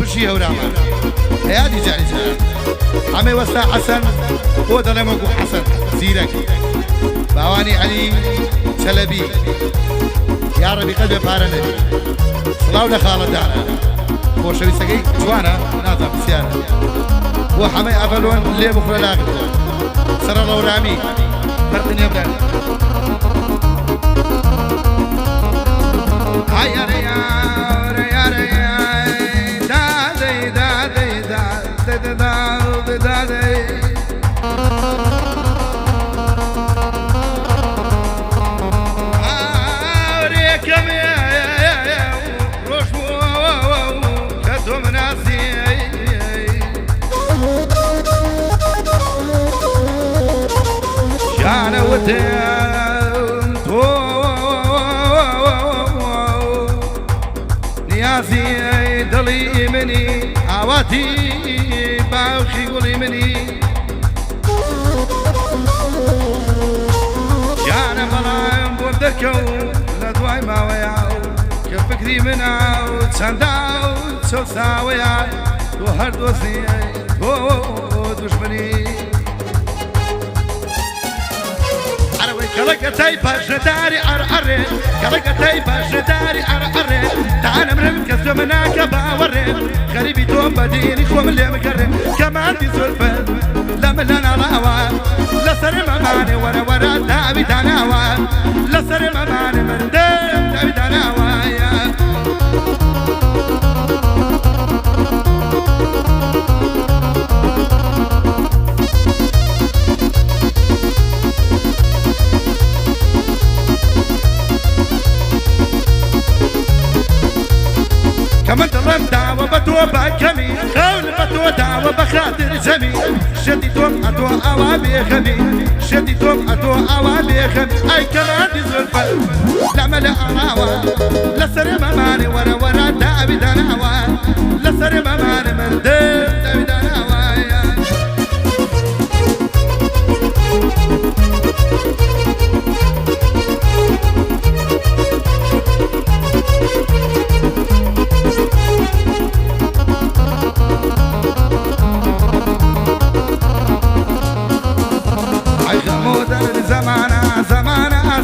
بشي هورامان هيادي جاري عمي وستا حسن هو دلمكو حسن زيرك باواني علي شلبي يا ربي قلبي بارنبي صلاو لخالدانا هو شوي سقي جوانا ناظر بسيارة هو حمي أفلون اللي بخرى لاغر سر الله ورامي فرقني أبدان هاي يا ريا يا ريا دادي دادي دادي دادي دادي أنا وديت نيازي دلي مني عواتي باوخي قولي مني أنا بلايم بودكو لدواي ما وياو كفكري مناو تسانداو تسوساويا وهر دوسي دشمني كلك تايباش داري عرعري كلك تايباش داري عرعري تعال من كسمناك باوري غريبي توم بديني خوم اللي مكرم كمان دي سلفة لما لنا راوا لسر مماني ورا ورا دابي داناوا لسر مماني مردم دابي داناوا كمان ضرب دعوة بدوى باكمي خول بدوى دعوة بخاطر جمي شدي توم أدوى أوابي خمي شدي توم أدوى أوابي خمي أي كمان دي زلفة لعمل أراوة لسر مماني ورا ورا دابي داناوة لسر مماني من دابي داناوة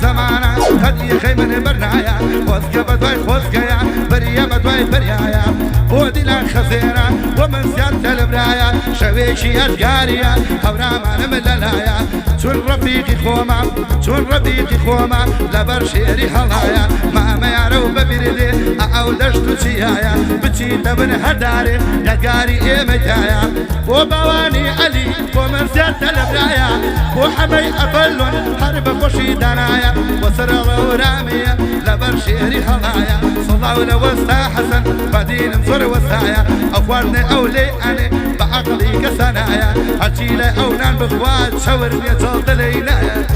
زمانا هدي خيمن برنايا خوزك بدوي خوزك يا بريا بدوي بريايا بودي لا خزيرة ومن سيادة البرايا شويشي أدقاريا هورا ما نمللايا شون رفيقي خوما شون رفيقي خوما لبرشيري هلايا ما يعرو ببردي أو دشتو شيايا بتشي تبن هداري يدقاري إيمتايا وبواني علي ومن سيادة البرايا وحمي أفلون حرب خوشي دانايا وسر ورامية لبرشيري هلايا صلاو لوستا حسن بعدين مصر وسايا أخوارني أولي أنا بعقلي كسنايا هالشيلة أو نان بخوات شاورني صوت لينايا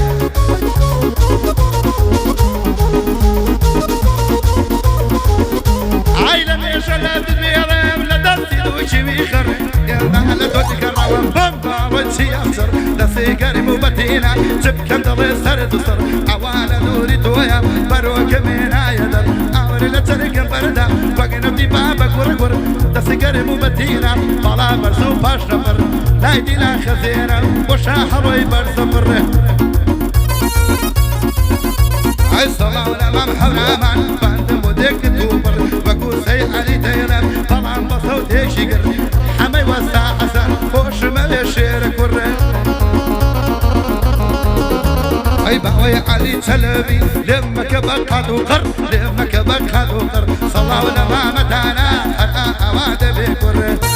عايلة ميشالة تدبيرم لدرسي دوشي ويخرم يلا هلا دوتي كرم بمبا وجهي أبصر دسي قريب وبتينا جب كم ضلي سرد وصر عوانا نوري تويا بروك مينا يدر أوري لترقم بردا فقنا بدي بابك ورقور دسي قريب وبتينا طلا برسو باش نفر لا يدينا خزينا وشاحر ويبر سفر عيس الله ولمام حرامان فاندم وديك توبر وقول سي علي تيرم طبعا بصوتي شقر حمي وسع حسن فوش ملي شيرك ورق اي باوي علي تلبي لمك بقعد وقر لمك بقعد وقر صلى ولمام دانا حرقا اواد بيك ورق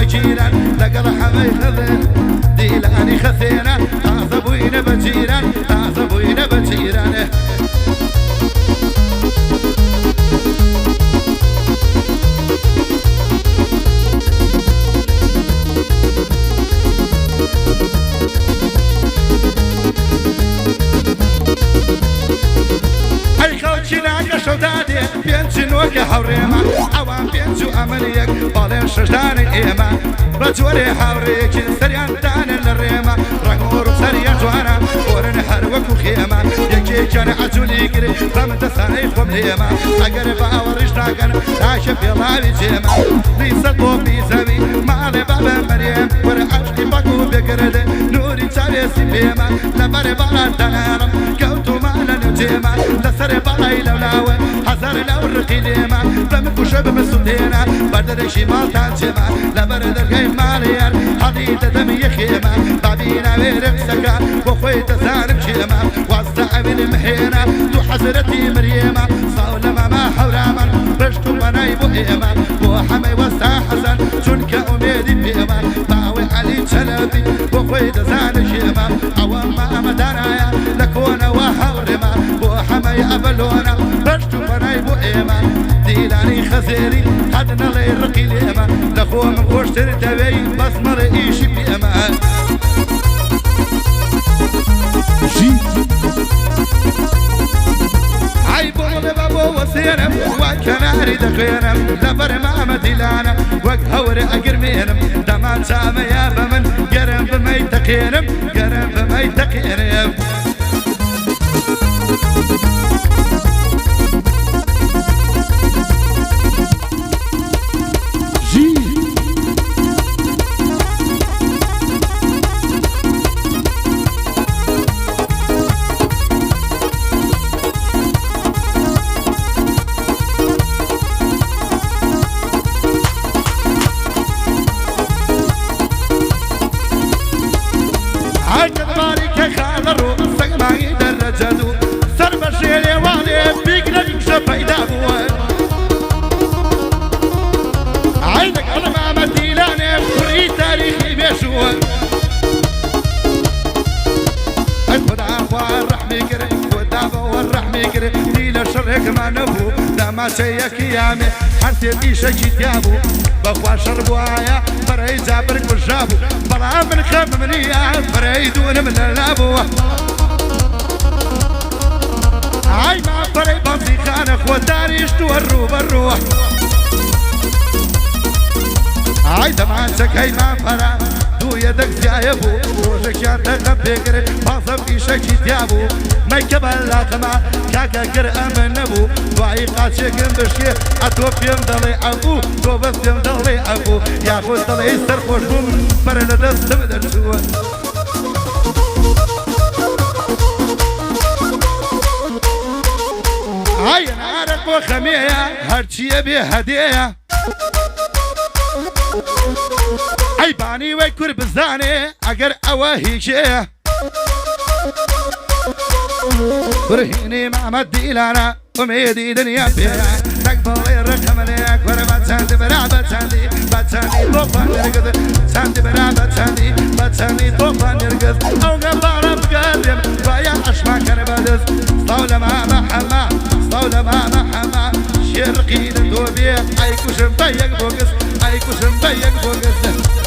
نجيرا لقى حمي خذل ديلاني خثينا تعصبوين بجيرا تعصبوين بجيرا وەکە هەوڕێمە ئەوان پێنج و ئەمن یەک باڵێن شەشدانی ئێمە بە جۆرێ هاوڕێکی سەریاندانە لە ڕێمە ڕەنگ و ڕووسەریە جوانە ئۆرن هەر وەکو خێمە یەکێکیان عەجولی گرێ بەم دەسانەی خۆم لێمە ئەگەر بە ئەوەڕیش ناکەن ناکە پێڵاوی جێمە دیسە تۆپی زەوی ماڵێ بابە مەریەم وەرە عەشقی بەک و بێگرێ نوری چاوێسی پێمە لەبەرێ باڵان دەنارم کەوتومانە نێو جێمە لەسەرێ باڵای لەولاوە هەزار لەو ڕقی لێمە بەمە کوشە بمەسوودێنە بەردەرێکی ماڵتان جێمە لەبەرە دەرگای ماڵیان هەڵی دەدەم یەخێمە بابی ناوێرە قسەکە بۆ خۆی دەزانم چێمە وازدە ئەوێنم هێنە دوو حەزرەتی مریێمە ساو لە ماما هەورامەن ڕشت و بەنای بۆ ئێمە بۆ هەمەی وەستا حەزەن چونکە ئومێدی پێمە باوێ عەلی چەلەبی بۆ خۆی دەزانە شێمە ئەوە مامەدانایە لە کۆنەوە هەوڕێمە بۆ هەمەی ئەبەلۆنە ڕشت و بەنای بۆ ئێمە دیلانی خەزێری قەد نەڵێ ڕقی لێمە لە خۆم خۆشتر دەوێی بەسمەڕە ئیشی پێمە ئای بۆڵێ بە بۆ وەسێنم وا کەناری دەخوێنم لەبەر مامە دیلانە وەک هەورە ئەگرمێنم دەمان چامەیە بە من گەرم بمەی تەقێنم گەرم بمەی تەقێنم شەیەکیامێ هەرتێ دیشەکی تیابوو بەخوا شەڕ بواە بەرەی جابر کوژابوو بەڵام من خەم منیە بەرەی دوونم لەلابووە ئای مافەرەی بەڵزیخانە خۆداریشتووە ڕووبەڕووە ئای دەمانچەکەی مافەرە دوویە دەگزایە بوو ڕۆژێکیان دەقەم پێگرێت بازەم ئیشەکی تیابوو مەیکە بەلاقەما کاکە گر ئەمە نەبوو دوایی قاچێکم بشکێ ئەتۆ پێم دەڵێ ئەبوو تۆ بەس پێم دەڵێ ئەبوو یاخۆت دەڵێ سەرخۆش بووم بەرە لە دەستم دەچووە ئای نارەک بۆ خەمێیە هەرچیە بێ هەدەیە ئەی بانی وەی کور بزانێ ئەگەر ئەوە هیچەیە برهینی مامە دیلانە ئومێدی دنیا پێیە تەک بەڵێ ڕقەمەنەیەک وەرە بە چەندی بەرا بە چەندی تۆپان نرگز چەندی بەرا بە چەندی تۆپان نرگز ئەو گەڵارە بگەڕێم وایە ئەشماکەنە بەدەست سڵاو لە مامە حەما سڵاو لە مامە حەما شێڕقی لە تۆ بێ ئەی کوشم بە یەک بۆ گەست ئەی کوشم بە یەک بۆ گەست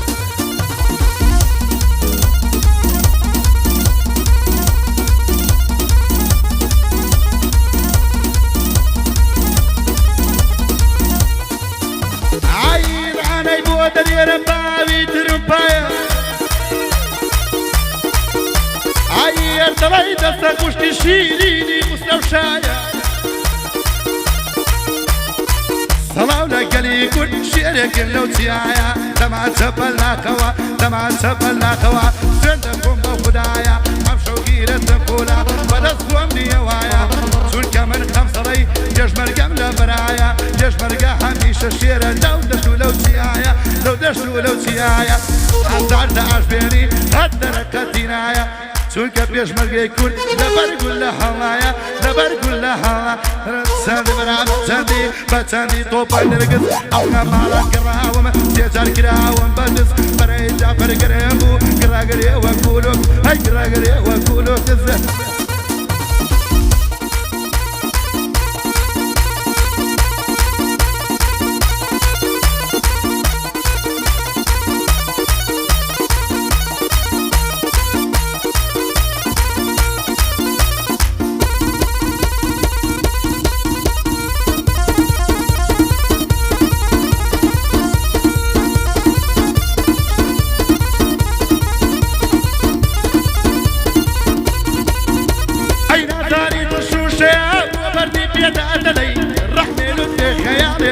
دەرێرە باوی ترمپایە ئای ئەردەڵی دەستە خوشتی شیرینی مستەوشایە سەڵاو لە گەلی کورد شێرێکن لەو چیایە دەماچە بەلاقەوە سێندە کۆم بە خودایە ئەم شەوگیرەتە پۆلا بەدەست بۆم نیەوایە چونکە من خەمسەڵەی جێژمەرگەم لە بەرایە جێژمەرگە هەمیشە شێرە لەو دەشت و لەو چیایە لەو دەشت و لەو چیایە هەزار دەعاشبێنی هەر دەرەکەتی نایە چونکە پێشمەرگەی کورد لەبەر گول لە هەڵایە لەبەر گول لە هەڵا چەندی بەراب چەندی بە چەندی تۆپای نرگز ئەو نەماڵە گەڕاومە سێجار کراوم بەدەست بەرەی جافەرگەرێم بوو گڕاگەرێ وە کولۆک هەی گڕاگەرێ وە کولۆک دزە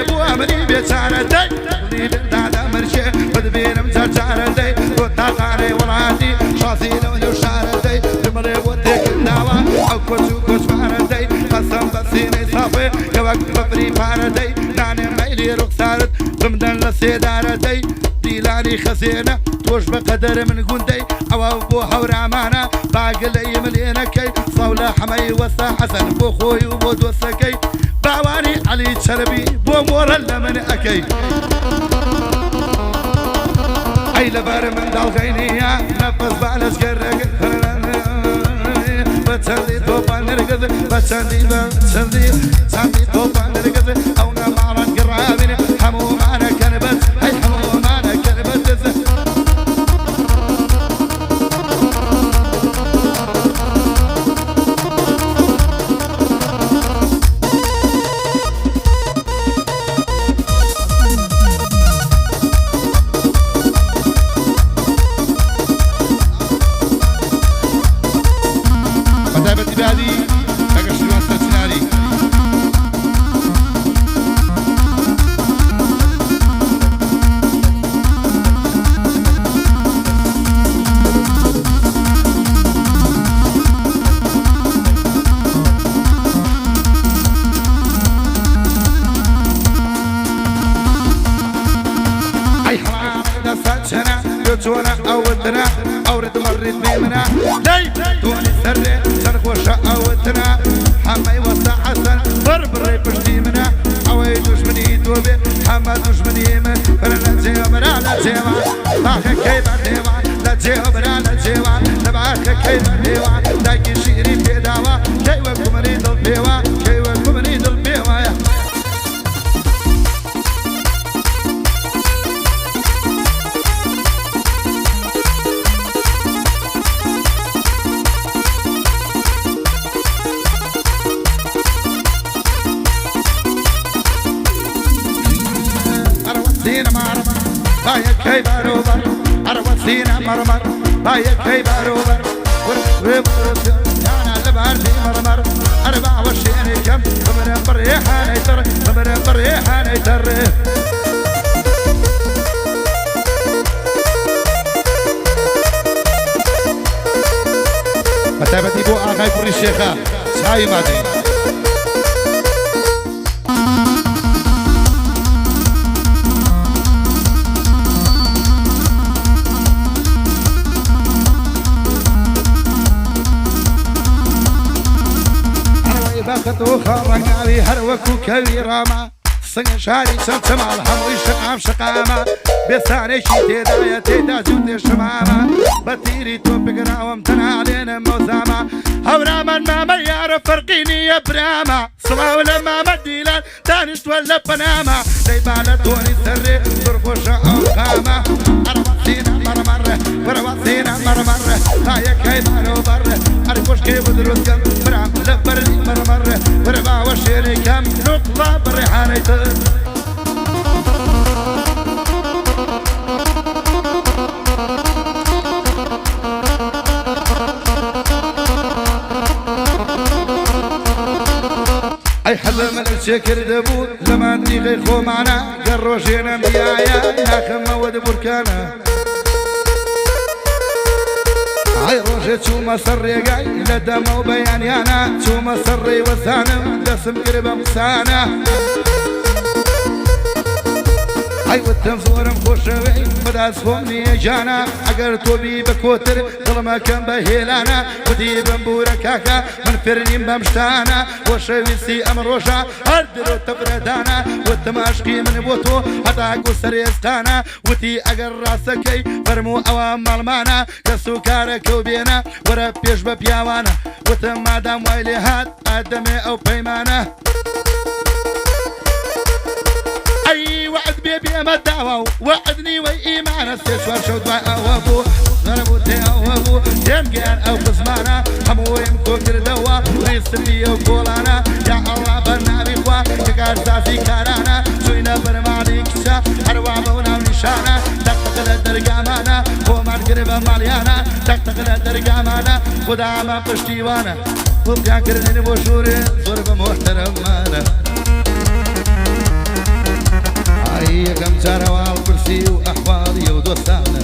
بو أمري بيشارة داي دادا مرشي بدبينم جارة داي وطاقاني ولادي شاصي لو شارة داي بمري وديك الناوة أو كوشو كوش فارة داي قسم بسيني صافي كوك بفري فارة داي ناني ميلي رخصارت بمدن لسيدارة داي ديلاني خزينة توش بقدر من قندي أو بو حورامانا باقي لي ملينا كي صولة حمي وسا حسن بو خوي وبود وسكي باواني علي شربي بو مورا لمن أكي أي لبار من دالغينيا نفس بالش قرق بتشندي توبا نرقز بتشندي توبا نرقز أو نمارا قرابين حمو معنا كنبت هاي حمو معنا كنبت تونا أودنا أورد مريت ميمنا لي توني سري سرخوشة أودنا حمي وسع حسن بربري بشتيمنا عويدوش من يدوبي حمدوش من يمن فلنا جيوبنا لا جيوان باخي كيبا ديوان لا جيوبنا لا جيوان نبعاخي كيبا ديوان داكي شيري بيداوا كيوكم ريد البيوا كيوكم ريد البيوا بايا كي باروبر أروسينا مرمر بايا كي باروبر أنا لباردي مرمر 24 كم خبر بريحان يتر خبر بريحان يتر متابتي بو آغاي بري الشيخة شاي مادي باخذ خرقاوي هروكو كبيراما صنع شاري سمسم على الحموي شقام شقامة بثاني شي تيدا جود شمامة بطيري توبك راوم تنالين موزامة هوراما ما يعرف فرقيني يا براما صلاة لما مديلان تانش ولا بنامة ليبانا توني سري ترفوش أو قامة أربعتين مرمرة وربعتين مرمرة هاي كيبانو برة أرفوش كيف دروس كم برام لبرني مرمرة وربع وشيري كم نقطة بريحاني أي حل من الشكر دبو لما انتي غيخو معنا قروشينا ميايا ناخم ود بركانا هاي روشة شو مصري قاي لدمو بيانيانا شو مصري وسانم دسم قرب مسانا هاي والتنفور مخوشوي بداس فومني جانا اگر توبي بكوتر ظلما كان بهيلانا ودي بمبورا كاكا من فرنين بمشتانا وشويسي امروشا هردلو تبردانا والتماشقي من بوتو هداكو سريستانا وتي اگر راسكي فرمو اوام مالمانا كسوكارك وبينا ورا بيش ببياوانا وتم مادام ويلي هات ادمي او بيمانا أي وعد بيبي مدعوة وعدني وإيمان استشوار شود وأوابو ضربوتي أوابو يمكن أو قسمانا حمو يمكو كردوا ريسلي وكولانا يا الله برنامي خوا كار ساسي كارانا شوينا برمالي كشا أروع مونا ونشانا تقتل الدرقامانا ومار قربا ماليانا تقتل الدرقامانا خدا ما بشتيوانا وبقى كردين بوشوري ضرب محترمانا جارەواڵ پرسی و ئەحواڵی و دۆستانە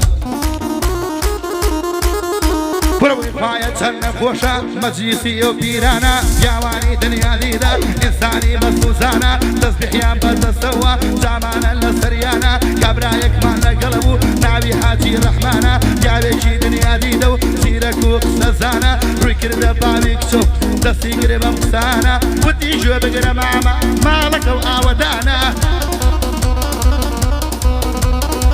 بڕەوەی خوایە چەند نەخۆشە مەجلیسی و پیرانە پیاوانی دنیا دیدە ئینسانی بەسوزانە تەسبیحیان بەدەستەوە جامانە لە سەریانە کابرایەکمان لەگەڵە بوو ناوی حاجی ڕەحمانە پیاوێکی دنیا دیدە و چیرەک و قسەزانە ڕووی کردە باوی کچۆ دەستی گرێ بەم قسانە وتی گوێ بگرە مامە ماڵەکە و ئاوەدانە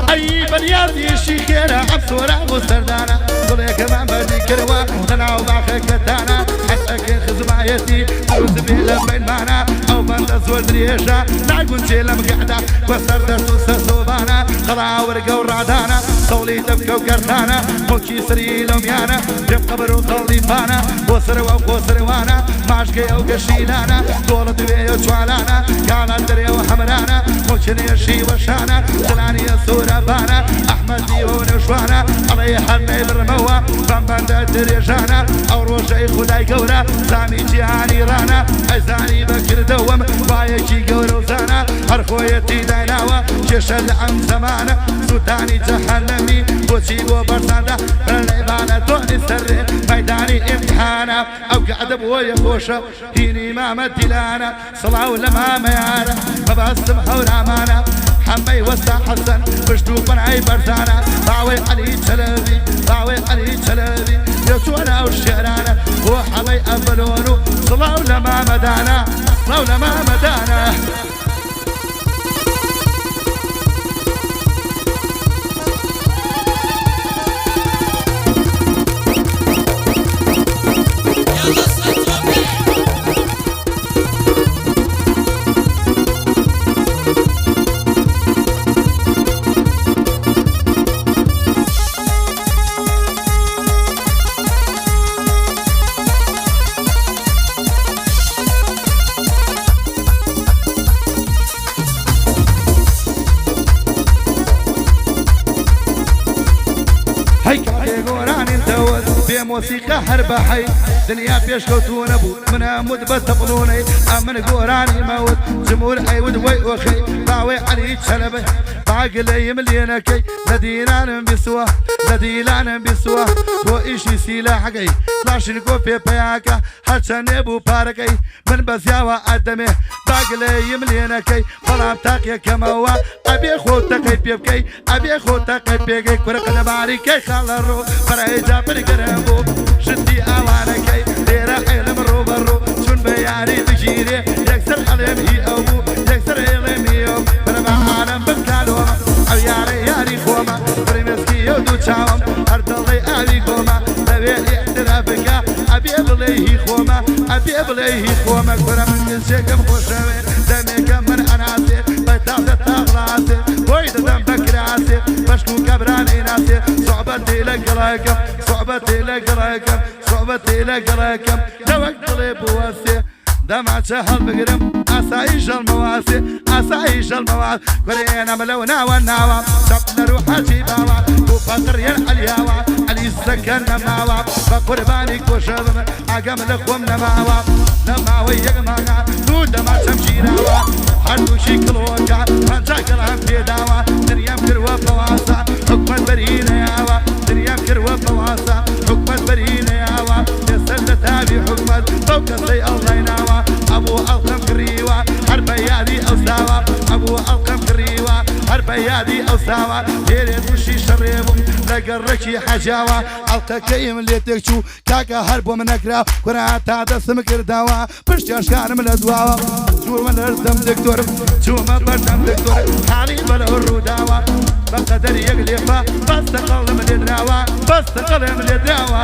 ئەی بەنیازیشی خێرە ئەم سۆرا بۆ سەردانە گوڵێکەمان بەردی کردوە لەناو باخەکەتانە حەسەکەی خزمایەتی دروست بێ لە بینمانە ئەو بەندە زۆر درێژە ناگونجێ لەم گەعدا وە سەر دەست و سەسۆبانە خەڵاوەرگە و ڕادانە سەوڵی دەبکە و گەردانە خۆکی سری لەمیانە پێم قەبر و تەڵیفانە بۆ سەرەوە و بۆ سەروانە ماشکەی ئەو گەشینانە دۆڵە دوێ و چوالانە کاڵە دەرێوە هەمرانە خۆچنێشی وەشانە زلانیە سوورەبانە ئەحمەدی و نەشوانە ئەڵێ هەرنەی برمەوە بەم بەندە درێژانە ئەو ڕۆژەی خودای گەورە زامی جیهانی ڕانە ئەزانی بەکردەوەم وایەکی گەورە و زانە هەر خۆیەتی دایناوە کێشە لە ئەم زەمانە سووتانی جەهەنەمی بۆچی بۆ بەرزاندا بەرلێبانە تۆنی سەرێ مەیدانی ئیمتحانە ئەو گەعدە بۆیە خۆشە هینی مامە دیلانە سڵاو لە مامەیارە مەبەستم هەورامانە حەمەی وەستا حەسەن پشت و پەنای بەرزانە باوەی عەلی چەلەوی باوەی عەلی چەلەوی دەچوە ناو شێرانە بۆ حەمەی ئەڤەلۆن و سڵاو لە مامەدانە سڵاو لە مامەدانە موسیقى هەر بەحەی دنیا پێشکەوتوو نەبوو منەمود بە تەقڵونەی ئەمن گۆرانی مەوت جمهور ئەیود وەی ئۆخەی باوەی عەلی چەلەبەی باگلەیم لێنەکەی لە دیرانم بیسووە لە دیلانم بیسووە تۆ ئیشی سیلە حەگەی لاشنکۆ پێپەیاکە هەرچەند نێبوو پارەکەی من بەزیاوە ئەدەمێ باگلەیم لێنەکەی بەڵام تاقیەکەمەوە ئەبێ خۆتەکەی پێ بکەی ئەبێ خۆتەکەی پێگەی کورەکە لەباریکەی خاڵە ڕۆ بەڕێجا پرگەرم بوو شتی ئاوانەکەی لێرە عێلم ڕۆبەڕۆ چون بە یاری دژیرێ یەکسەر ئەڵێم هی ئەو بوو یەکسەر ئێڵێم هیەوە بەرەبەهانم بکالۆمە ئەو یارە یاری خۆمە بڕیمەسکی و دوو چاوم هەر دڵی ئاوی گۆمە لەوێ ئێحترا بکە ئەبێ بڵێ هی خۆمە ئەبێ بڵێ هی خۆمە گورە من گزێکم خۆشەوێ دەمێکم من ئەناسێ بەتاقە تاغڵاسێ بۆی دەدەم بەکراسێ بەشک و کەبرانەی ناسێ سوحبەتی لەگەڵەکەم سوحبەتی لەگەڵەکەم سوحبەتی لەگەڵەکەم لەوەک دڵێ بوەسێ دەماچە هەڵبگرم ئاسایی ژەڵمەواسێ ئاسایی ژەڵمەواز گورێنەمە لەو ناوە ناوە شەپنەر و حەجی باوە بۆ فەقڕیان عەلیاوە عەلی سەکەن نەماوە بە قوربانی کۆشەڵم ئاگەم لە خۆم نەماوە نەماوەی یەکمانە دوو دەماچەم گیراوە هەردووشی کڵۆکە پەنجا گەڵام پێداوە دنیام کردوە بەواسە حکومەت بەری نەیاوە دنیام کردوە بەواسە حکومەت بەری نەیاوە لەسەر لە تاوی حکومەت بەو کەسەی ئەڵدایناوە ئەبوو ئەڵقەم کڕیوە هەر بە یادی ئەوساوە ئەبوو ئەڵقەم کڕیوە هەر بە یادی ئەوساوە لێرێ تووشی شەڕێبووم لە گەڕێکی حەجاوە ئەڵقەکەیم لێ تێک چوو کاکە هەر بۆ من نەکراو کورا تا دەستم کرداوە پشتیاشکانم لە دواوە چوومە لەرزەم دکتۆرم چوومە بەردەم دکتۆر حاڵی بەرەو ڕووداوە بەقەدەر یەک لێفە بەستە قەڵم لێدراوە بەستە قەڵم لێدراوە